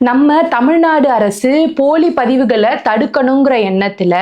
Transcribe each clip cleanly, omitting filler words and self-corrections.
நம்ம தமிழ்நாடு அரசு போலி பதிவுகளை தடுக்கணுங்கிற எண்ணத்துல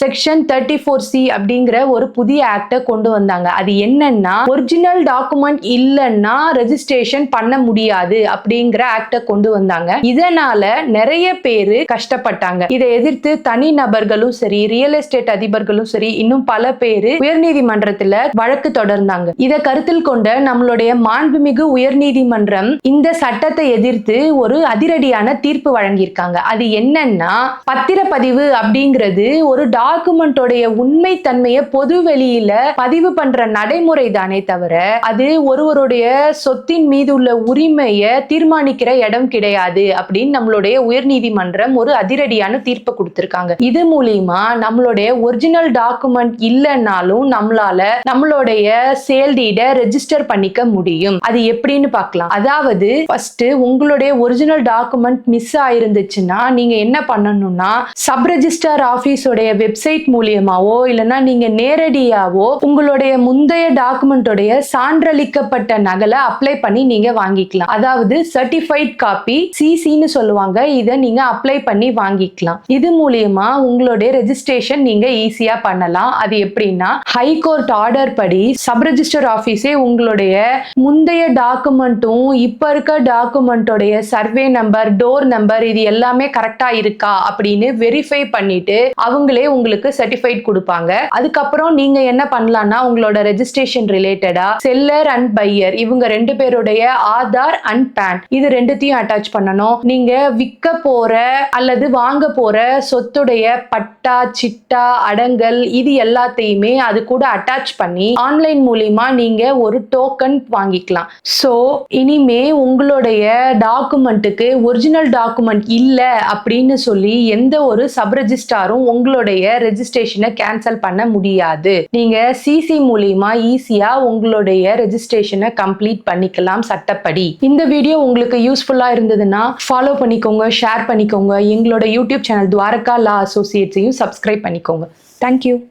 செக்ஷன் 34C அப்படிங்கிற ஒரு புதிய ஆக்டை கொண்டு வந்தாங்க. அது என்னன்னா, ஒரிஜினல் டாக்குமெண்ட் இல்லைன்னா ரெஜிஸ்ட்ரேஷன் பண்ண முடியாது அப்படிங்கிற ஆக்டை கொண்டு வந்தாங்க. இதனால நிறைய பேரு கஷ்டப்பட்டாங்க. இதை எதிர்த்து தனி நபர்களும் சரி, ரியல் எஸ்டேட் அதிபர்களும் சரி, இன்னும் பல பேரு உயர்நீதிமன்றத்துல வழக்கு தொடர்ந்தாங்க. இதை கருத்தில் கொண்ட நம்மளுடைய மாண்புமிகு உயர்நீதிமன்றம் இந்த சட்டத்தை எதிர்த்து ஒரு அதிரடி தீர்ப்பு வழங்கியிருக்காங்க. அது என்னன்னா, பத்திரப்பதிவு அப்படிங்கிறது ஒரு டாக்குமெண்டோடைய உண்மை தன்மையை பொது வெளியில பதிவு பண்ற நடைமுறை தானே தவிர அது ஒருவருடைய சொத்தின் மீது உள்ள உரிமையை தீர்மானிக்கிற இடம் கிடையாது அப்படின்னு நம்மளுடைய உயர்நீதிமன்றம் ஒரு அதிரடியான தீர்ப்பு கொடுத்திருக்காங்க. இது மூலியமா நம்மளுடைய ஒரிஜினல் டாக்குமெண்ட் இல்லைன்னாலும் நம்மளால நம்மளுடைய சேல் டீடை ரெஜிஸ்டர் பண்ணிக்க முடியும். அது எப்படின்னு பார்க்கலாம். அதாவது ஃபர்ஸ்ட் உங்களுடைய ஒரிஜினல் டாக்குமெண்ட் மிஸ் ஆயிருந்துச்சுன்னா நீங்க என்ன பண்ணணும்னா, சப் ரெஜிஸ்ட்ரார் ஆபீஸோட வெப்சைட் மூலியமாவோ இல்லனா நீங்க நேரடியாவோ உங்களுடைய முந்தைய டாக்குமெண்டோட சான்றளிக்கப்பட்ட நகலை அப்ளை பண்ணி நீங்க வாங்கிக்கலாம். அதாவது சர்டிஃபைட் காப்பி சிசின்னு சொல்லுவாங்க. இதை நீங்க அப்ளை பண்ணி வாங்கிக்கலாம். இது மூலியமா உங்களுடைய ரெஜிஸ்ட்ரேஷன் நீங்க ஈஸியா பண்ணலாம். அது எப்படின்னா, ஹைகோர்ட் ஆர்டர் படி சப் ரெஜிஸ்டர் ஆபீஸே உங்களுடைய முந்தைய டாக்குமெண்ட்டும் இப்ப இருக்க டாக்குமெண்டோட சர்வே நம்பர், டோர் நம்பர் இது எல்லாமே கரெக்டா இருக்கா அப்படின்னு வெரிஃபை பண்ணிட்டு அவங்களே உங்களுக்கு சர்டிஃபைட் கொடுப்பாங்க. அதுக்கப்புறம் நீங்க என்ன பண்ணலாம்னா, உங்களோட ரெஜிஸ்ட்ரேஷன் ரிலேட்டடா செல்லர் அண்ட் பையர் இவங்க ரெண்டு பேருடைய ஆதார் அண்ட் பேன் இது ரெண்டுத்தையும் அட்டாச் பண்ணணும். நீங்க விற்க போற அல்லது வாங்க போற சொத்துடைய பட்டா, சிட்டா, அடங்கல் இது எல்லாத்தையுமே அது கூட அட்டாச் பண்ணி ஆன்லைன் மூலியமா நீங்க ஒரு டோக்கன் வாங்கிக்கலாம். சோ இனிமே உங்களுடைய டாக்குமெண்ட்டுக்கு ஒரிஜினல் டாக்குமெண்ட் இல்ல அப்படின்னு சொல்லி எந்த ஒரு சப் ரெஜிஸ்ட்ராரும் உங்களுடைய ரெஜிஸ்ட்ரேஷனை கேன்சல் பண்ண முடியாது. நீங்க சிசி மூலியமா ஈஸியா உங்களுடைய ரெஜிஸ்ட்ரேஷனை கம்ப்ளீட் பண்ணிக்கலாம் சட்டப்படி. இந்த வீடியோ உங்களுக்கு யூஸ்ஃபுல்லா இருந்ததுன்னா ஃபாலோ பண்ணிக்கோங்க, ஷேர் பண்ணிக்கோங்க. எங்களோட யூடியூப் சேனல் துவாரகா லா அசோசியேட்ஸையும் சப்ஸ்கிரைப் பண்ணிக்கோங்க. தேங்க்யூ.